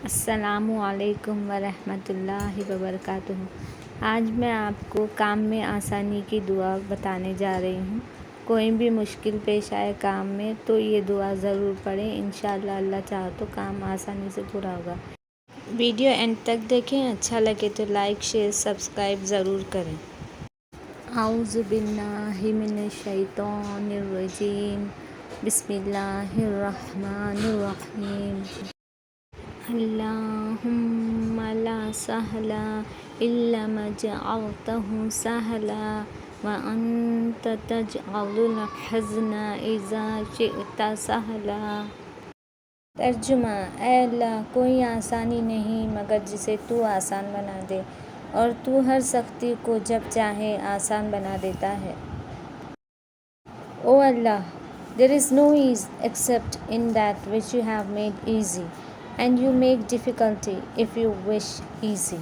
السلام علیکم ورحمۃ اللہ وبرکاتہ۔ آج میں آپ کو کام میں آسانی کی دعا بتانے جا رہی ہوں۔ کوئی بھی مشکل پیش آئے کام میں تو یہ دعا ضرور پڑھیں، انشاءاللہ اللہ چاہو تو کام آسانی سے پورا ہوگا۔ ویڈیو اینڈ تک دیکھیں، اچھا لگے تو لائک شیئر سبسکرائب ضرور کریں۔ اعوذ باللہ من الشیطان الرجیم، بسم اللہ الرحمن الرحیم۔ اللہم لا سہل الا ما جعلتہ سہلا وانت تجعل الحزن اذا شئت سہلا۔ ترجمہ: اے اللہ، کوئی آسانی نہیں مگر جسے تو آسان بنا دے، اور تو ہر سختی کو جب چاہے آسان بنا دیتا ہے۔ او اللہ، there is no ease except in that which you have made easy, and you make difficulty if you wish easy.